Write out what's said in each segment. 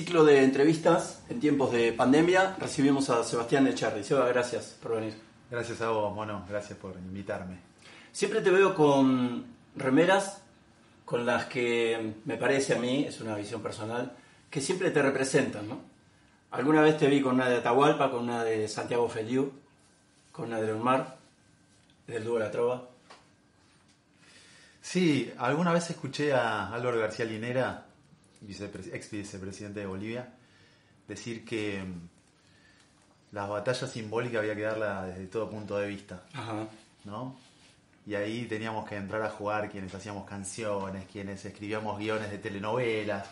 ciclo de entrevistas en tiempos de pandemia. Recibimos a Sebastián Echarri. Seba, gracias por venir. Gracias a vos, Mono. Gracias por invitarme. Siempre te veo con remeras con las que me parece a mí, es una visión personal, que siempre te representan, ¿no? Alguna vez te vi con una de Atahualpa, con una de Santiago Feliu, con una de Leonmar, del dúo La Trova. Sí, alguna vez escuché a Álvaro García Linera, ex vicepresidente de Bolivia, decir que las batallas simbólicas había que darlas desde todo punto de vista. Ajá. ¿No? Y ahí teníamos que entrar a jugar quienes hacíamos canciones, quienes escribíamos guiones de telenovelas,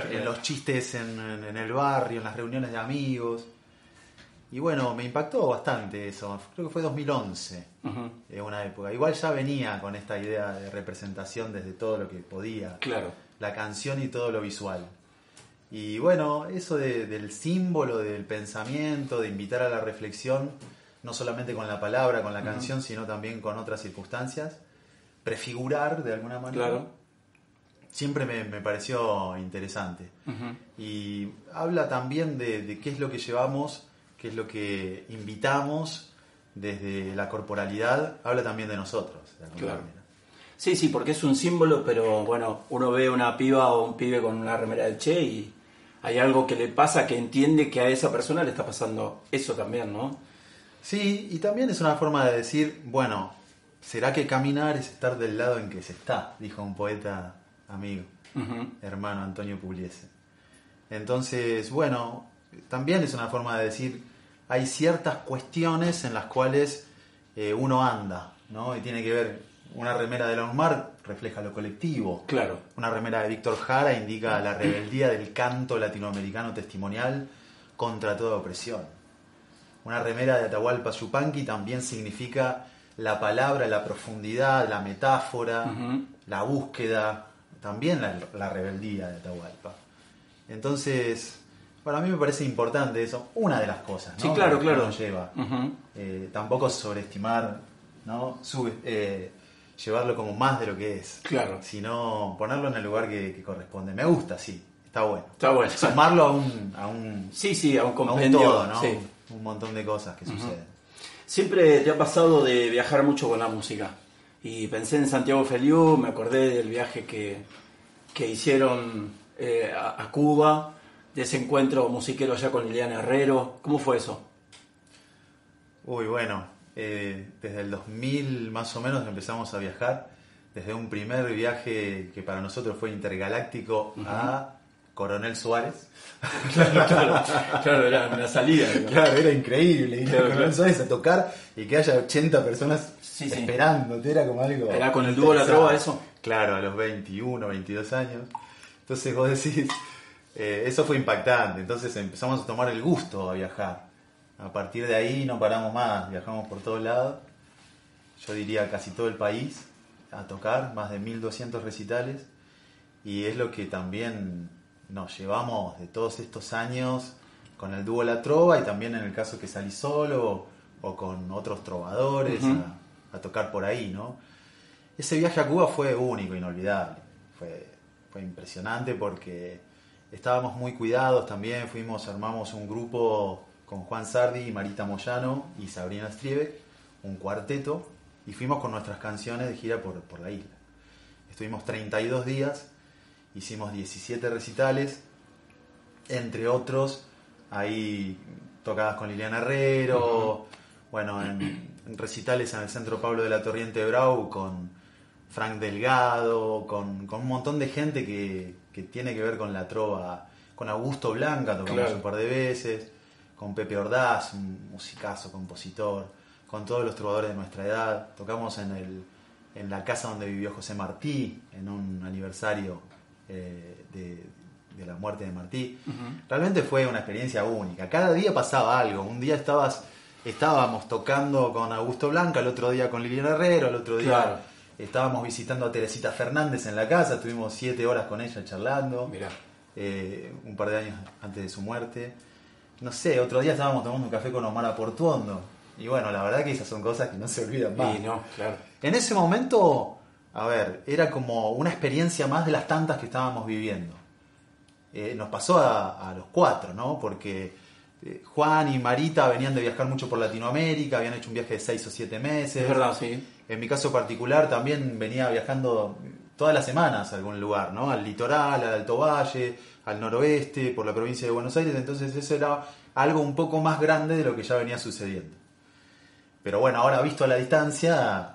en los chistes en el barrio, en las reuniones de amigos. Y bueno, me impactó bastante eso. Creo que fue 2011, una época. Igual ya venía con esta idea de representación desde todo lo que podía. Claro. La canción y todo lo visual. Y bueno, eso del símbolo, del pensamiento, de invitar a la reflexión, no solamente con la palabra, con la canción, sino también con otras circunstancias, prefigurar de alguna manera. Claro. Siempre me pareció interesante. Y habla también de qué es lo que llevamos, qué es lo que invitamos desde la corporalidad, habla también de nosotros, de alguna manera. Sí, porque es un símbolo, pero bueno, uno ve una piba o un pibe con una remera del Che y hay algo que le pasa que entiende que a esa persona le está pasando eso también, ¿no? Sí, y también es una forma de decir, bueno, ¿será que caminar es estar del lado en que se está? Dijo un poeta amigo, hermano Antonio Pugliese. Entonces, bueno, también es una forma de decir, hay ciertas cuestiones en las cuales uno anda, ¿no? Y tiene que ver, una remera de Leonmar refleja lo colectivo. Claro. Una remera de Víctor Jara indica la rebeldía del canto latinoamericano testimonial contra toda opresión. Una remera de Atahualpa Yupanqui también significa la palabra, la profundidad, la metáfora, la búsqueda, también la rebeldía de Atahualpa. Entonces, bueno, a mí me parece importante eso, una de las cosas, ¿no? Sí, claro. Que uno lleva. Tampoco sobreestimar, ¿no? Llevarlo como más de lo que es. Claro. Sino ponerlo en el lugar que corresponde. Me gusta, sí, está bueno. Está bueno. Sumarlo a un sí, a un compendio, a un todo, ¿no? Sí. Un montón de cosas que suceden. Siempre te ha pasado de viajar mucho con la música. Y pensé en Santiago Feliu, me acordé del viaje que hicieron a Cuba, de ese encuentro musiquero allá con Liliana Herrero. ¿Cómo fue eso? Uy, bueno, desde el 2000 más o menos empezamos a viajar, desde un primer viaje que para nosotros fue intergaláctico a Coronel Suárez. Claro, era una salida. ¿No? Claro, era increíble ir a Coronel Suárez a tocar y que haya 80 personas esperándote, era como algo... ¿Era con el dúo La Trova eso? Claro, a los 21, 22 años. Entonces vos decís, eso fue impactante, entonces empezamos a tomar el gusto a viajar. A partir de ahí no paramos más, viajamos por todos lados, yo diría casi todo el país, a tocar, más de 1200 recitales, y es lo que también nos llevamos de todos estos años con el dúo La Trova, y también en el caso que salí solo o con otros trovadores a tocar por ahí, ¿no? Ese viaje a Cuba fue único, inolvidable, fue impresionante porque estábamos muy cuidados también, armamos un grupo con Juan Sardi, Marita Moyano y Sabrina Striebeck, un cuarteto, y fuimos con nuestras canciones de gira por la isla. Estuvimos 32 días, hicimos 17 recitales, entre otros, ahí tocadas con Liliana Herrero, bueno, en recitales en el Centro Pablo de la Torriente de Brau con Frank Delgado, con un montón de gente que tiene que ver con la trova, con Augusto Blanca tocamos un par de veces, con Pepe Ordaz, un musicazo, compositor, con todos los trovadores de nuestra edad. Tocamos en la casa donde vivió José Martí, en un aniversario de la muerte de Martí. Realmente fue una experiencia única. Cada día pasaba algo. Un día estábamos tocando con Augusto Blanca, el otro día con Liliana Herrero, el otro día estábamos visitando a Teresita Fernández en la casa, estuvimos 7 horas con ella charlando. Mirá. Un par de años antes de su muerte. No sé, otro día estábamos tomando un café con Omar Portuondo. Y bueno, la verdad que esas son cosas que no se olvidan más. No, claro. En ese momento, a ver, era como una experiencia más de las tantas que estábamos viviendo. nos pasó a los 4, ¿no? Porque Juan y Marita venían de viajar mucho por Latinoamérica, habían hecho un viaje de 6 o 7 meses. Es verdad, sí. En mi caso particular también venía viajando todas las semanas a algún lugar, ¿no? Al litoral, al Alto Valle, al noroeste, por la provincia de Buenos Aires. Entonces eso era algo un poco más grande de lo que ya venía sucediendo. Pero bueno, ahora visto a la distancia,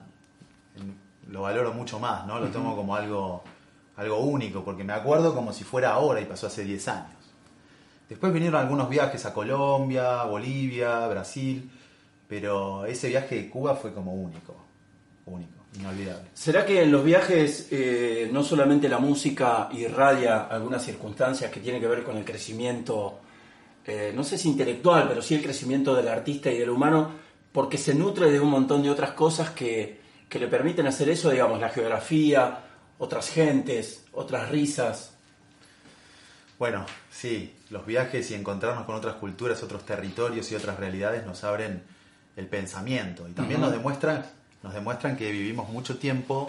lo valoro mucho más, ¿no? Lo tomo como algo único, porque me acuerdo como si fuera ahora y pasó hace 10 años. Después vinieron algunos viajes a Colombia, Bolivia, Brasil, pero ese viaje de Cuba fue como único, inolvidable. ¿Será que en los viajes no solamente la música irradia algunas circunstancias que tienen que ver con el crecimiento, no sé si intelectual, pero sí el crecimiento del artista y del humano, porque se nutre de un montón de otras cosas que le permiten hacer eso, digamos, la geografía, otras gentes, otras risas? Bueno, sí, los viajes y encontrarnos con otras culturas, otros territorios y otras realidades nos abren el pensamiento y también nos demuestran que vivimos mucho tiempo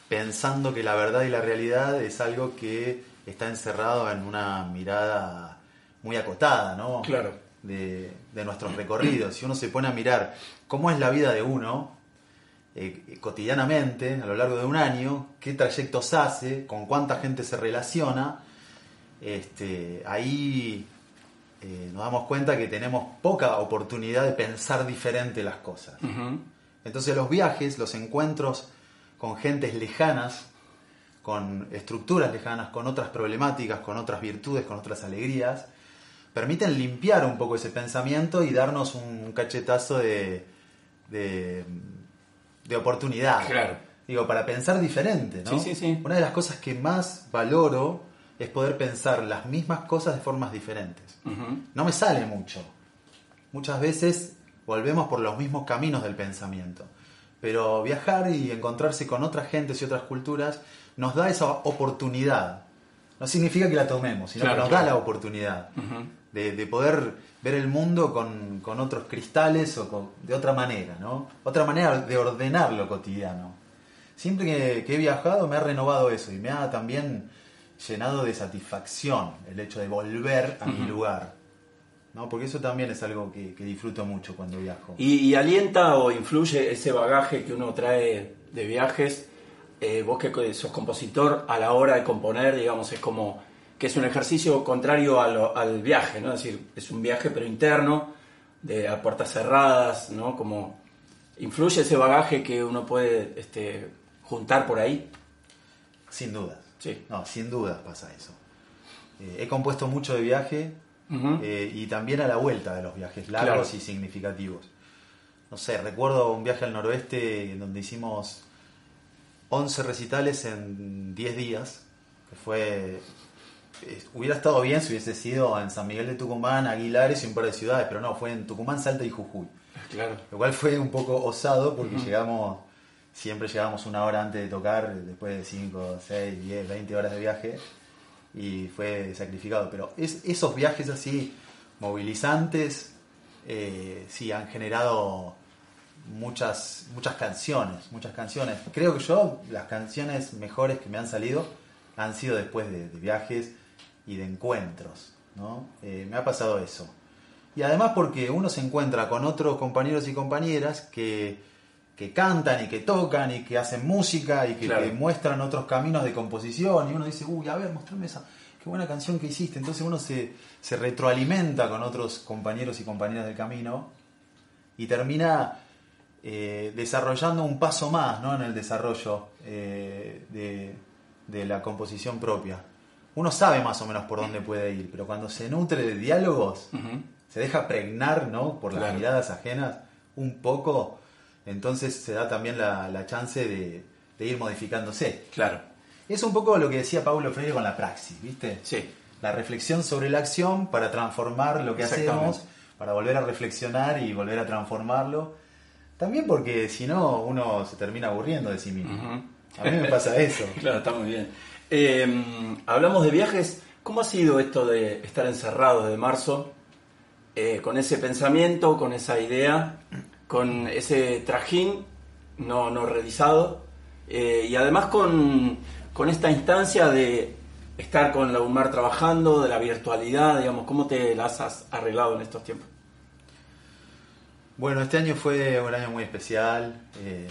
pensando que la verdad y la realidad es algo que está encerrado en una mirada muy acotada, ¿no? Claro. De nuestros recorridos. Si uno se pone a mirar cómo es la vida de uno cotidianamente, a lo largo de un año, qué trayectos hace, con cuánta gente se relaciona, ahí nos damos cuenta que tenemos poca oportunidad de pensar diferente las cosas. Entonces los viajes, los encuentros con gentes lejanas, con estructuras lejanas, con otras problemáticas, con otras virtudes, con otras alegrías, permiten limpiar un poco ese pensamiento y darnos un cachetazo de oportunidad. Claro. Digo, para pensar diferente, ¿no? Sí. Una de las cosas que más valoro es poder pensar las mismas cosas de formas diferentes. No me sale mucho. Muchas veces volvemos por los mismos caminos del pensamiento. Pero viajar y encontrarse con otras gentes y otras culturas nos da esa oportunidad. No significa que la tomemos, sino que nos da la oportunidad de poder ver el mundo con otros cristales o de otra manera, ¿no? Otra manera de ordenar lo cotidiano. Siempre que he viajado me ha renovado eso y me ha también llenado de satisfacción el hecho de volver a mi lugar, ¿no? Porque eso también es algo que disfruto mucho cuando viajo. ¿Y alienta o influye ese bagaje que uno trae de viajes? Vos que sos compositor, a la hora de componer, digamos, es como que es un ejercicio contrario al viaje, ¿no? Es decir, es un viaje pero interno, a puertas cerradas, ¿no? Como ¿influye ese bagaje que uno puede juntar por ahí? Sin dudas. Sí. No, sin dudas pasa eso. He compuesto mucho de viaje y también a la vuelta de los viajes largos y significativos. No sé, recuerdo un viaje al noroeste en donde hicimos 11 recitales en 10 días, que fue... hubiera estado bien si hubiese sido en San Miguel de Tucumán, Aguilares y un par de ciudades, pero no, fue en Tucumán, Salta y Jujuy. Claro. Lo cual fue un poco osado porque siempre llegamos una hora antes de tocar, después de 5, 6, 10, 20 horas de viaje, y fue sacrificado. Pero esos viajes así, movilizantes, sí, han generado muchas canciones. Creo que las canciones mejores que me han salido han sido después de viajes y de encuentros, ¿no? Me ha pasado eso. Y además porque uno se encuentra con otros compañeros y compañeras que cantan y que tocan y que hacen música y que muestran otros caminos de composición, y uno dice, a ver, mostrame esa, qué buena canción que hiciste. Entonces uno se retroalimenta con otros compañeros y compañeras del camino y termina desarrollando un paso más, ¿no? En el desarrollo de la composición propia. Uno sabe más o menos por dónde puede ir, pero cuando se nutre de diálogos, se deja pregnar, ¿no? Por las miradas ajenas un poco, entonces se da también la chance de ir modificándose. Claro. Es un poco lo que decía Paulo Freire con la praxis, ¿viste? Sí. La reflexión sobre la acción para transformar lo que hacemos, para volver a reflexionar y volver a transformarlo. También porque si no, uno se termina aburriendo de sí mismo. A mí me pasa eso. Claro, está muy bien. Hablamos de viajes. ¿Cómo ha sido esto de estar encerrado desde marzo? Con ese pensamiento, con esa idea, con ese trajín no realizado, y además con esta instancia de estar con la UNMAR trabajando, de la virtualidad, digamos, ¿cómo te las has arreglado en estos tiempos? Bueno, este año fue un año muy especial.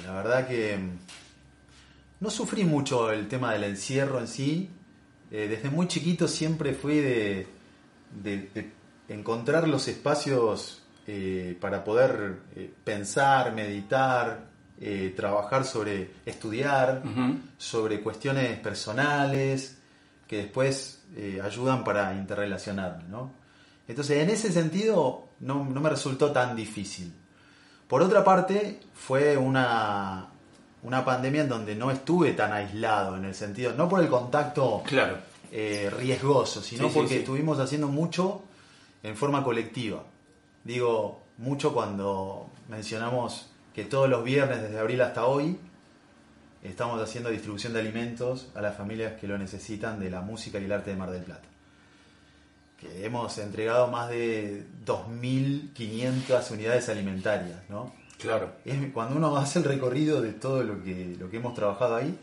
La verdad que no sufrí mucho el tema del encierro en sí. Desde muy chiquito siempre fui de encontrar los espacios para poder pensar, meditar, trabajar sobre estudiar, sobre cuestiones personales que después ayudan para interrelacionarme, ¿no? Entonces, en ese sentido, no me resultó tan difícil. Por otra parte, fue una pandemia en donde no estuve tan aislado, en el sentido, no por el contacto claro. Riesgoso, sino Sí, porque sí. estuvimos haciendo mucho en forma colectiva. Digo mucho cuando mencionamos que todos los viernes, desde abril hasta hoy, estamos haciendo distribución de alimentos a las familias que lo necesitan de la música y el arte de Mar del Plata. Que hemos entregado más de 2.500 unidades alimentarias, ¿no? Claro. Cuando uno hace el recorrido de todo lo que hemos trabajado ahí,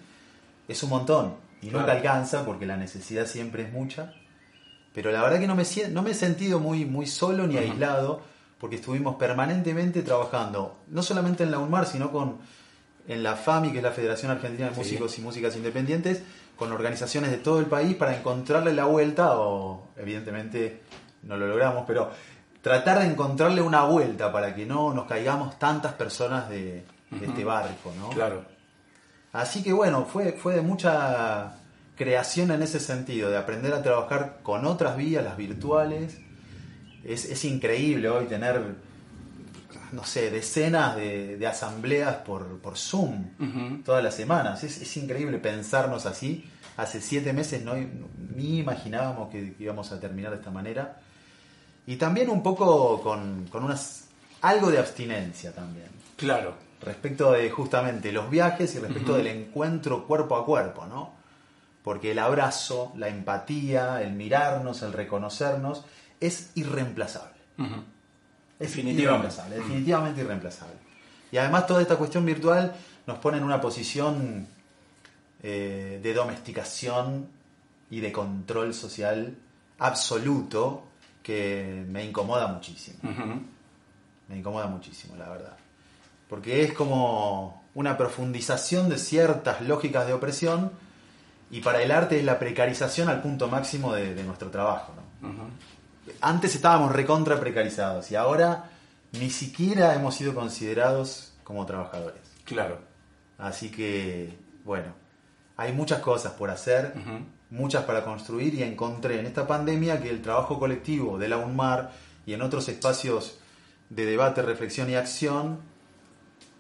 es un montón. Y claro. Nunca alcanza porque la necesidad siempre es mucha. Pero la verdad que no me he sentido muy solo ni aislado, porque estuvimos permanentemente trabajando, no solamente en la UNMAR, sino en la FAMI, que es la Federación Argentina de Músicos y Músicas Independientes, con organizaciones de todo el país para encontrarle la vuelta, o evidentemente no lo logramos, pero tratar de encontrarle una vuelta para que no nos caigamos tantas personas de este barco, ¿no? Claro. Así que bueno, fue de mucha creación en ese sentido, de aprender a trabajar con otras vías, las virtuales. Es increíble hoy tener, no sé, decenas de asambleas por Zoom todas las semanas. Es increíble pensarnos así. Hace 7 meses ni imaginábamos que íbamos a terminar de esta manera. Y también un poco con algo de abstinencia también. Claro. Respecto de justamente los viajes y respecto del encuentro cuerpo a cuerpo, ¿no? Porque el abrazo, la empatía, el mirarnos, el reconocernos, es irreemplazable. Es definitivamente irreemplazable. Y además toda esta cuestión virtual nos pone en una posición de domesticación y de control social absoluto que me incomoda muchísimo. Me incomoda muchísimo, la verdad. Porque es como una profundización de ciertas lógicas de opresión, y para el arte es la precarización al punto máximo de nuestro trabajo, ¿no? Antes estábamos recontra precarizados y ahora ni siquiera hemos sido considerados como trabajadores. Claro. Así que, bueno, hay muchas cosas por hacer, muchas para construir, y encontré en esta pandemia que el trabajo colectivo de la UNMAR y en otros espacios de debate, reflexión y acción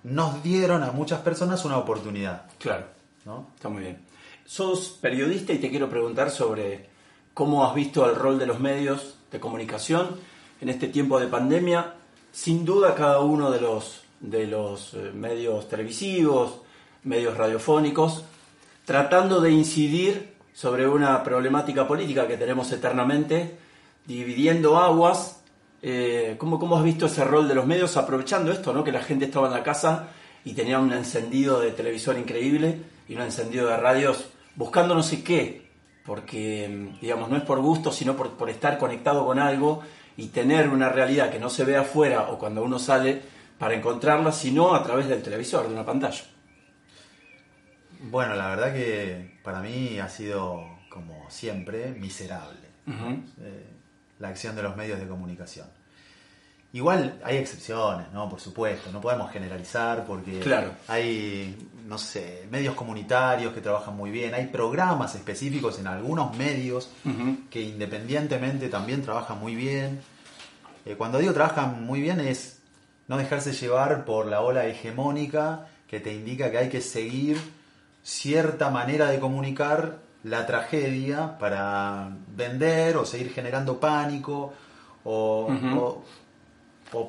nos dieron a muchas personas una oportunidad. Claro, ¿no? Está muy bien. Sos periodista y te quiero preguntar sobre cómo has visto el rol de los medios de comunicación en este tiempo de pandemia. Sin duda cada uno de los medios televisivos, medios radiofónicos, tratando de incidir sobre una problemática política que tenemos eternamente, dividiendo aguas. ¿Cómo has visto ese rol de los medios aprovechando esto, ¿no? Que la gente estaba en la casa y tenía un encendido de televisor increíble y un encendido de radios buscando no sé qué, porque digamos no es por gusto, sino por estar conectado con algo y tener una realidad que no se ve afuera o cuando uno sale para encontrarla, sino a través del televisor, de una pantalla? Bueno, la verdad que para mí ha sido, como siempre, miserable la acción de los medios de comunicación. Igual hay excepciones, ¿no? Por supuesto, no podemos generalizar porque claro. Hay, no sé, medios comunitarios que trabajan muy bien, hay programas específicos en algunos medios que independientemente también trabajan muy bien. Cuando digo trabajan muy bien es no dejarse llevar por la ola hegemónica que te indica que hay que seguir cierta manera de comunicar la tragedia para vender o seguir generando pánico o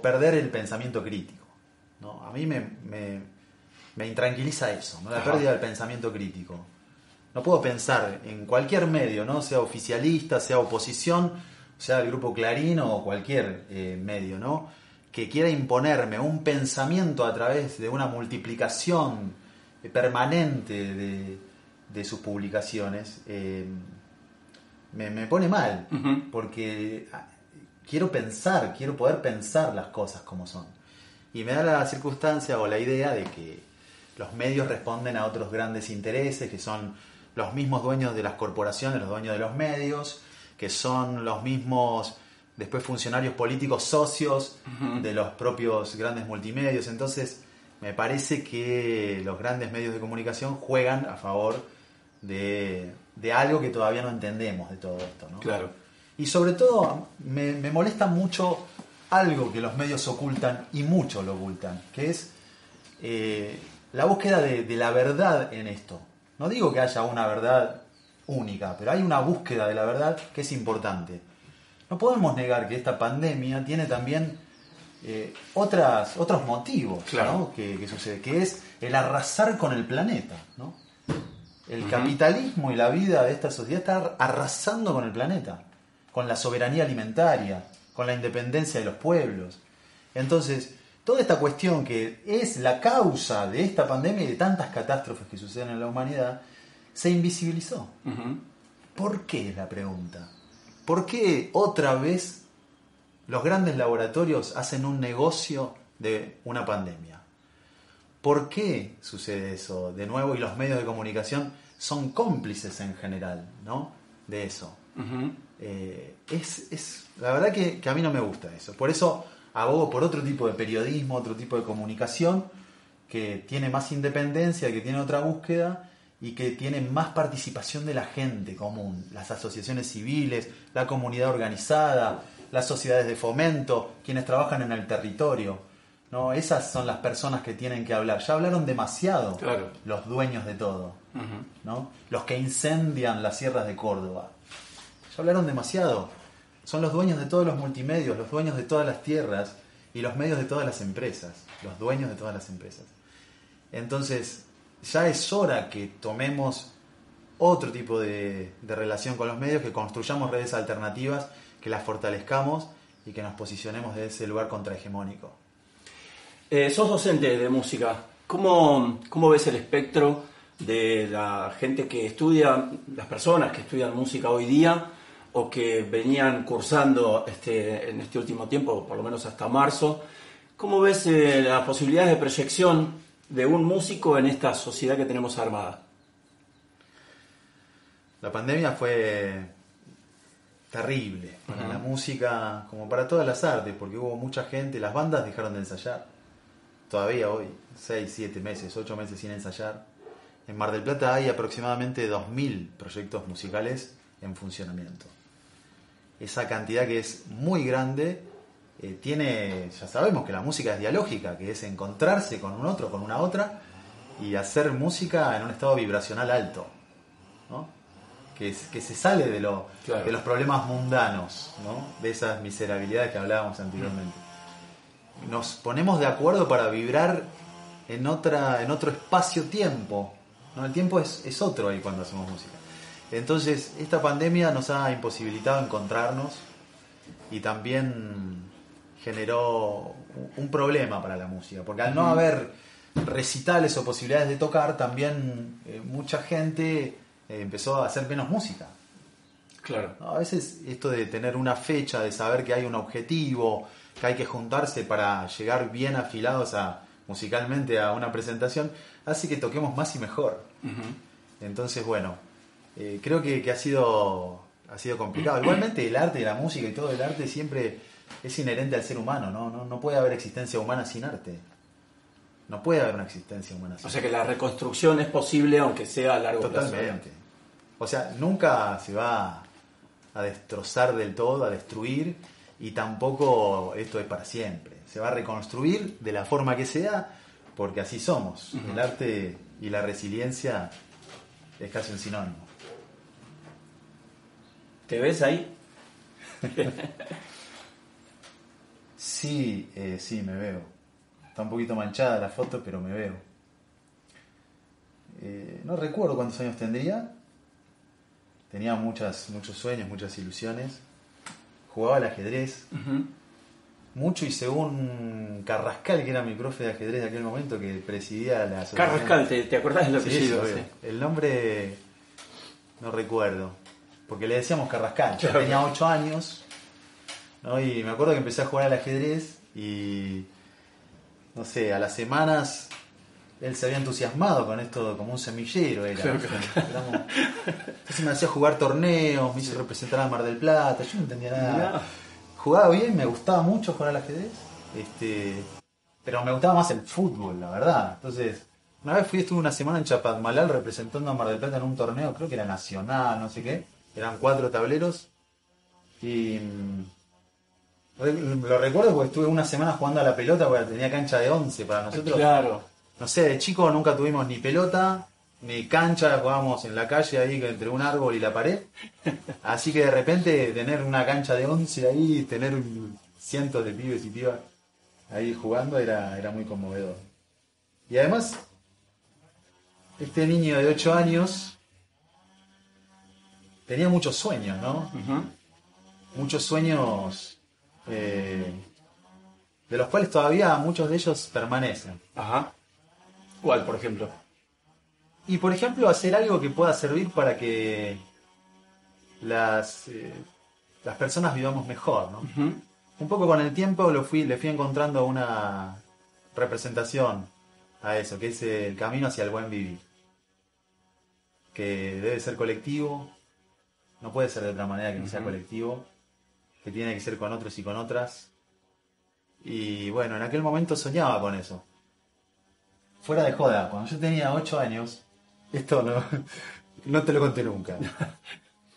perder el pensamiento crítico, ¿no? A mí me intranquiliza eso, ¿no? La pérdida del pensamiento crítico. No puedo pensar en cualquier medio, ¿no? Sea oficialista, sea oposición, sea el grupo Clarín o cualquier medio, ¿no? Que quiera imponerme un pensamiento a través de una multiplicación permanente de sus publicaciones. me pone mal, Uh-huh. porque quiero poder pensar las cosas como son. Y me da la circunstancia o la idea de que los medios responden a otros grandes intereses, que son los mismos dueños de las corporaciones, los dueños de los medios, que son los mismos después funcionarios políticos socios Uh-huh. de los propios grandes multimedios. Entonces me parece que los grandes medios de comunicación juegan a favor de algo que todavía no entendemos de todo esto, ¿no? Claro. Y sobre todo me molesta mucho algo que los medios ocultan, y mucho lo ocultan, que es la búsqueda de la verdad en esto. No digo que haya una verdad única, pero hay una búsqueda de la verdad que es importante. No podemos negar que esta pandemia tiene también otros motivos, claro, ¿no? que sucede, que es el arrasar con el planeta, ¿no? El Uh-huh. capitalismo y la vida de esta sociedad está arrasando con el planeta, con la soberanía alimentaria, con la independencia de los pueblos. Entonces, toda esta cuestión que es la causa de esta pandemia y de tantas catástrofes que suceden en la humanidad, se invisibilizó. Uh-huh. ¿Por qué es la pregunta? ¿Por qué otra vez los grandes laboratorios hacen un negocio de una pandemia? ¿Por qué sucede eso de nuevo y los medios de comunicación son cómplices en general, ¿no? De eso. Uh-huh. La verdad que a mí no me gusta eso. Por eso abogo por otro tipo de periodismo, otro tipo de comunicación que tiene más independencia, que tiene otra búsqueda y que tiene más participación de la gente común, las asociaciones civiles, la comunidad organizada, las sociedades de fomento, quienes trabajan en el territorio, ¿no? Esas son las personas que tienen que hablar. Ya hablaron demasiado, claro, los dueños de todo, uh-huh, ¿no? Los que incendian las sierras de Córdoba. Ya hablaron demasiado. Son los dueños de todos los multimedios, los dueños de todas las tierras y los medios de todas las empresas, los dueños de todas las empresas. Entonces, ya es hora que tomemos otro tipo de relación con los medios, que construyamos redes alternativas, que las fortalezcamos y que nos posicionemos de ese lugar contrahegemónico. Sos docente de música. ¿Cómo ves el espectro de la gente que estudia, las personas que estudian música hoy día o que venían cursando en este último tiempo, por lo menos hasta marzo? ¿Cómo ves las posibilidades de proyección de un músico en esta sociedad que tenemos armada? La pandemia fue terrible para la música, como para todas las artes, porque hubo mucha gente, las bandas dejaron de ensayar. Todavía hoy, 6, 7 meses, 8 meses sin ensayar. En Mar del Plata hay aproximadamente 2.000 proyectos musicales en funcionamiento. Esa cantidad, que es muy grande, ya sabemos que la música es dialógica, que es encontrarse con un otro, con una otra, y hacer música en un estado vibracional alto, ¿no? Que se sale de los problemas mundanos, ¿no? De esas miserabilidades que hablábamos anteriormente. Nos ponemos de acuerdo para vibrar en otro espacio-tiempo, ¿no? El tiempo es otro ahí cuando hacemos música. Entonces, esta pandemia nos ha imposibilitado encontrarnos y también generó un problema para la música, porque al no haber recitales o posibilidades de tocar, también mucha gente empezó a hacer menos música. Claro. A veces esto de tener una fecha, de saber que hay un objetivo, que hay que juntarse para llegar bien afilados musicalmente a una presentación, hace que toquemos más y mejor. Uh-huh. Entonces, bueno, creo que ha sido complicado. Igualmente el arte, la música y todo el arte siempre es inherente al ser humano, ¿no? No puede haber existencia humana sin arte. No puede haber una existencia humana sin arte. O sea que la reconstrucción es posible, aunque sea a largo plazo. Totalmente. O sea, nunca se va a destrozar del todo, a destruir, y tampoco esto es para siempre. Se va a reconstruir de la forma que sea, porque así somos. Uh-huh. El arte y la resiliencia es casi un sinónimo. ¿Te ves ahí? Sí, me veo. Está un poquito manchada la foto, pero me veo. No recuerdo cuántos años tendría. Tenía muchos sueños, muchas ilusiones. Jugaba al ajedrez. Uh-huh. Mucho, y según Carrascal, que era mi profe de ajedrez de aquel momento, que presidía la asociación. Carrascal, ¿te acordás del apellido? Sí. El nombre no recuerdo. porque le decíamos Carrascal. Yo Claro. tenía 8 años, ¿no? Y me acuerdo que empecé a jugar al ajedrez y, no sé, a las semanas él se había entusiasmado con esto como un semillero. Era, ¿no? Entonces me hacía jugar torneos, me hizo representar a Mar del Plata, yo no entendía nada. Mirá. Jugaba bien, me gustaba mucho jugar al ajedrez, pero me gustaba más el fútbol, la verdad. Entonces, una vez estuve una semana en Chapadmalal representando a Mar del Plata en un torneo, creo que era nacional, no sé qué. Eran 4 tableros y lo recuerdo porque estuve una semana jugando a la pelota porque tenía cancha de 11 para nosotros. Claro. No sé, de chico nunca tuvimos ni pelota, ni cancha, jugábamos en la calle ahí entre un árbol y la pared. Así que de repente tener una cancha de 11 ahí, tener cientos de pibes y pibas ahí jugando era muy conmovedor. Y además, este niño de 8 años tenía muchos sueños, ¿no? Ujú. Muchos sueños de los cuales todavía muchos de ellos permanecen. Ajá. ¿Cuál, por ejemplo? Y por ejemplo, hacer algo que pueda servir para que las personas vivamos mejor, ¿no? Ujú. Un poco con el tiempo le fui encontrando una representación a eso, que es el camino hacia el buen vivir. Que debe ser colectivo, no puede ser de otra manera que no sea colectivo, que tiene que ser con otros y con otras. Y bueno, en aquel momento soñaba con eso. Fuera de joda, cuando yo tenía 8 años, esto no te lo conté nunca.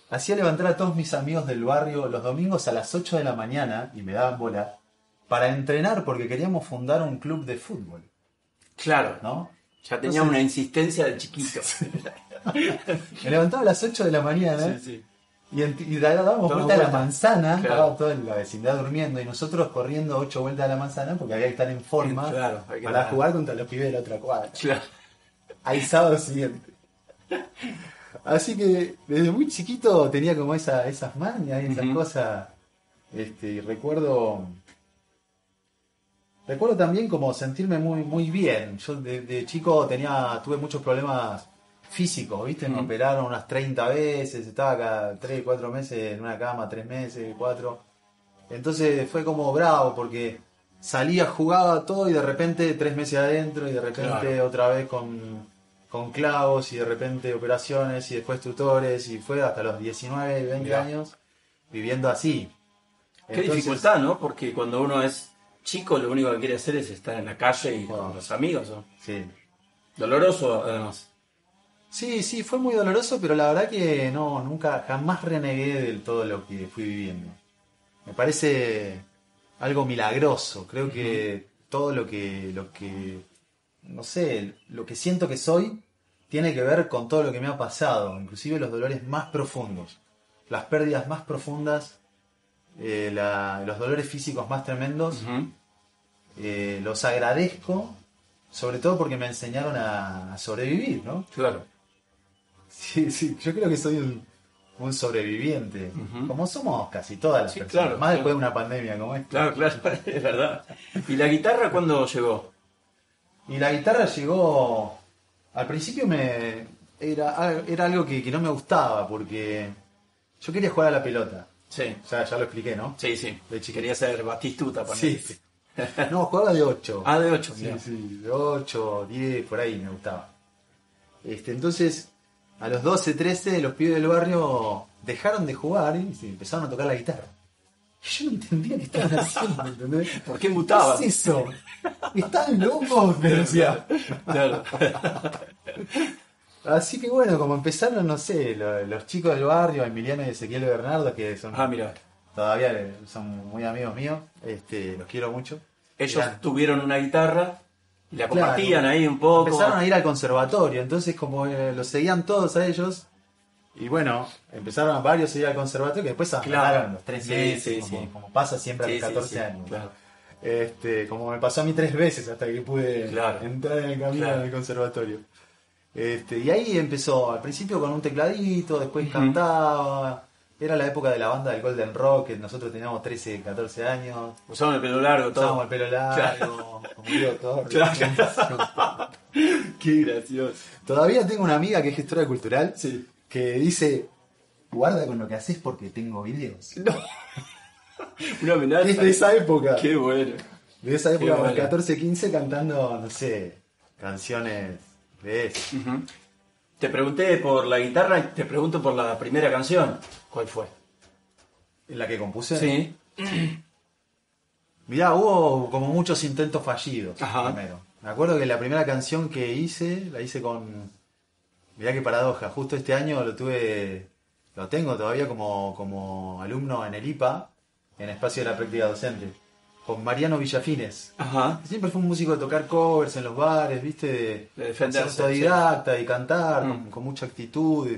Hacía levantar a todos mis amigos del barrio los domingos a las 8 de la mañana, y me daban bola, para entrenar porque queríamos fundar un club de fútbol, Claro. ¿no? Ya tenía Entonces, una insistencia de chiquito. me levantaba a las 8 de la mañana Sí. y dábamos Todo vuelta a la vuelta. manzana, Claro. estaba toda la vecindad durmiendo y nosotros corriendo 8 vueltas a la manzana porque había que estar en forma Claro, hay que para ganar. jugar contra los pibes de la otra cuadra. Claro. Al sábado siguiente. Así que desde muy chiquito tenía como esas mañas y esas Ujú. cosas. Y recuerdo también como sentirme muy bien. Yo de chico tuve muchos problemas físicos, ¿viste? Me Ujú. operaron unas 30 veces, estaba cada 3, 4 meses en una cama, 3 meses, 4. Entonces fue como bravo porque salía, jugaba todo y de repente 3 meses adentro y de repente Claro. otra vez con clavos y de repente operaciones y después tutores y fue hasta los 19, 20 Mirá. años viviendo así. Qué Entonces, dificultad, ¿no? Porque cuando uno es chico lo único que quiere hacer es estar en la calle y con los amigos, ¿no? Sí. Doloroso, además. Sí, fue muy doloroso, pero la verdad que jamás renegué del todo lo que fui viviendo. Me parece algo milagroso. Creo que todo lo que, no sé, lo que siento que soy, tiene que ver con todo lo que me ha pasado. Inclusive los dolores más profundos, las pérdidas más profundas, los dolores físicos más tremendos. Ujú. Los agradezco, sobre todo porque me enseñaron a sobrevivir, ¿no? Claro. Sí, yo creo que soy un sobreviviente, Ujú. como somos casi todas las Sí, personas, claro, más claro. después de una pandemia como esta. Claro, es verdad. ¿Y la guitarra cuándo llegó? Y la guitarra llegó, al principio era algo que no me gustaba, porque yo quería jugar a la pelota, Sí. o sea, ya lo expliqué, ¿no? Sí. De chiquito. Quería ser Batistuta, Sí. ponele. No, jugaba de 8. Ah, de 8, Sí, de 8, 10, por ahí me gustaba. Entonces, a los 12, 13, los pibes del barrio dejaron de jugar y se empezaron a tocar la guitarra. Y yo no entendía qué estaban haciendo, ¿entendés? ¿Por qué mutaban? ¿Qué es eso? ¿Están locos? Me decía. Claro. Así que bueno, como empezaron, no sé, los chicos del barrio, Emiliano y Ezequiel Bernardo, que son Ah, mira. todavía son muy amigos míos, los quiero mucho. Ellos Eran- tuvieron una guitarra y la Claro. compartían ahí un poco. Empezaron a ir al conservatorio, entonces como los seguían todos a ellos, y bueno, empezaron a varios a ir al conservatorio, que después abandonaron los 3 Sí, meses, sí. como pasa siempre a Sí, los sí, 14 sí, años. claro. Como me pasó a mí 3 veces hasta que pude Claro. entrar en el camino Claro. del conservatorio. Y ahí empezó, al principio con un tecladito, después Ujú. cantaba. Era la época de la banda del Golden Rock, que nosotros teníamos 13, 14 años. Usaban el pelo largo, todo. Usábamos el pelo largo, como Diego Torres. Claro. Qué gracioso. Todavía tengo una amiga que es gestora cultural Sí. que dice, guarda con lo que haces porque tengo videos. No. Una amenaza. Es de esa época. Qué bueno. De esa época, a los bueno. 14, 15, cantando, no sé, canciones de eso. Te pregunté por la guitarra y te pregunto por la primera canción. ¿Cuál fue? ¿La que compuse? Sí. Mirá, hubo como muchos intentos fallidos. Ajá. Primero. Me acuerdo que la primera canción que hice, la hice con... Mirá qué paradoja, justo este año lo tengo todavía como alumno en el IPA, en Espacio de la Práctica Docente, con Mariano Villafines. Ajá. Siempre fue un músico de tocar covers en los bares, viste, De defenderse, ser autodidacta y cantar con mucha actitud.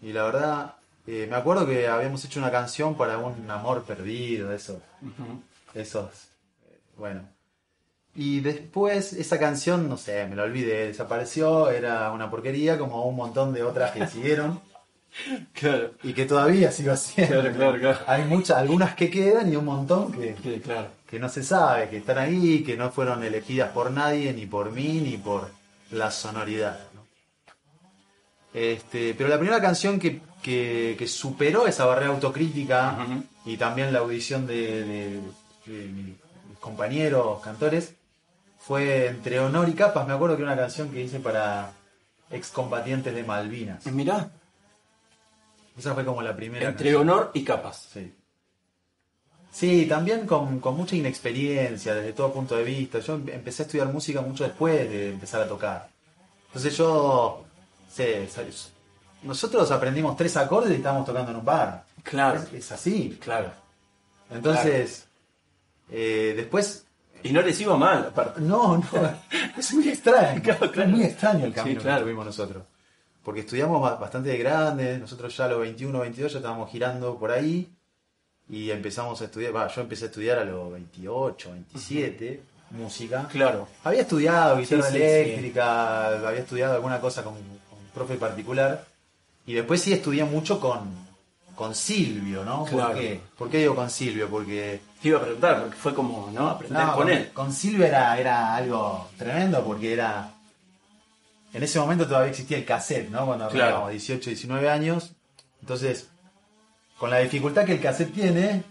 Y la verdad, me acuerdo que habíamos hecho una canción para un amor perdido, eso. Bueno. Y después esa canción, no sé, me la olvidé, desapareció, era una porquería como un montón de otras que siguieron. Claro. Y que todavía sigo haciendo. Claro. Hay algunas que quedan y un montón que Claro. que no se sabe, que están ahí, que no fueron elegidas por nadie, ni por mí, ni por la sonoridad, ¿no? Pero la primera canción que superó esa barrera autocrítica y también la audición de mis compañeros cantores fue Entre Honor y Capas. Me acuerdo que era una canción que hice para excombatientes de Malvinas. Mirá. Esa fue como la primera Entre canción. honor y capas. Sí. Sí, también con mucha inexperiencia desde todo punto de vista. Yo empecé a estudiar música mucho después de empezar a tocar. Entonces nosotros aprendimos 3 acordes y estábamos tocando en un bar. Claro. Es así. Claro. Entonces, después... Y no les iba mal, aparte. No, es muy extraño. Claro. Es muy extraño el camino Sí, claro. que tuvimos nosotros. Porque estudiamos bastante de grandes, nosotros ya a los 21, 22 ya estábamos girando por ahí. Y empezamos a estudiar, yo empecé a estudiar a los 28, 27, música. Claro. Había estudiado guitarra Sí. eléctrica, había estudiado alguna cosa con un profe particular. Y después sí estudié mucho con Silvio, ¿no? Claro. ¿Por qué? ¿Por qué digo con Silvio? Porque... Te iba a preguntar, porque fue como, ¿no? Aprender No, con él. Con Silvio era algo tremendo porque era... En ese momento todavía existía el cassette, ¿no? Cuando teníamos 18, 19 años. Entonces, con la dificultad que el cassette tiene,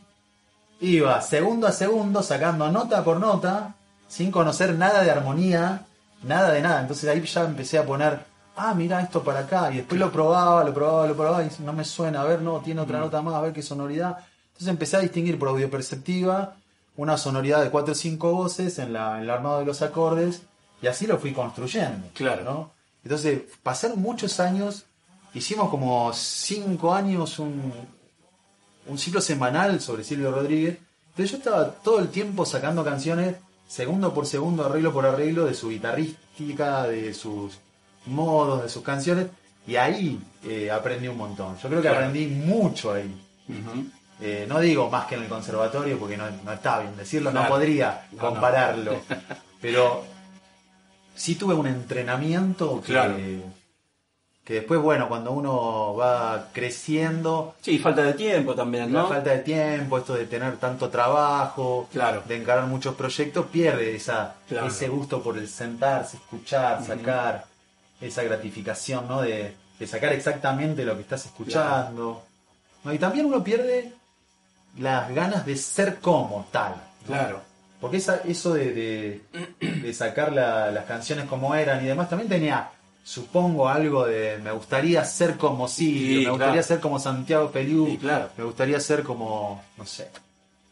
iba segundo a segundo sacando nota por nota, sin conocer nada de armonía, nada de nada. Entonces ahí ya empecé a poner, mira esto para acá. Y después lo probaba, y no me suena, a ver, no, tiene otra nota más, a ver qué sonoridad. Entonces empecé a distinguir por audioperceptiva una sonoridad de 4 o 5 voces en el armado de los acordes. Y así lo fui construyendo. Claro. ¿No? Entonces, pasaron muchos años, hicimos como 5 años un ciclo semanal sobre Silvio Rodríguez. Entonces yo estaba todo el tiempo sacando canciones, segundo por segundo, arreglo por arreglo, de su guitarrística, de sus modos, de sus canciones. Y ahí aprendí un montón. Yo creo que aprendí mucho ahí. No digo más que en el conservatorio, porque no está bien decirlo, no podría compararlo. Pero sí tuve un entrenamiento que después, bueno, cuando uno va creciendo... Sí, falta de tiempo también, ¿no? La falta de tiempo, esto de tener tanto trabajo, de encarar muchos proyectos, pierde ese gusto por el sentarse, escuchar, sacar, esa gratificación, ¿no? De sacar exactamente lo que estás escuchando. ¿No? Y también uno pierde las ganas de ser como tal, ¿no? Claro. Porque eso de sacar las canciones como eran y demás, también tenía, supongo, algo de me gustaría ser como Silvio, me gustaría ser como Santiago Feliú, me gustaría ser como, no sé,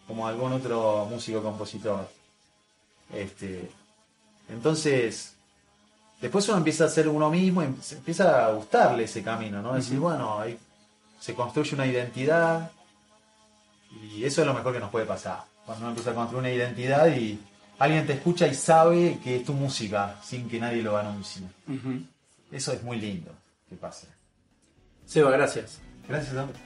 como algún otro músico compositor. Entonces, después uno empieza a ser uno mismo y empieza a gustarle ese camino, ¿no? Decir, bueno, ahí se construye una identidad y eso es lo mejor que nos puede pasar. Cuando uno empieza a construir una identidad y alguien te escucha y sabe que es tu música sin que nadie lo anuncie. Eso es muy lindo que pase. Seba, gracias. Gracias, hombre.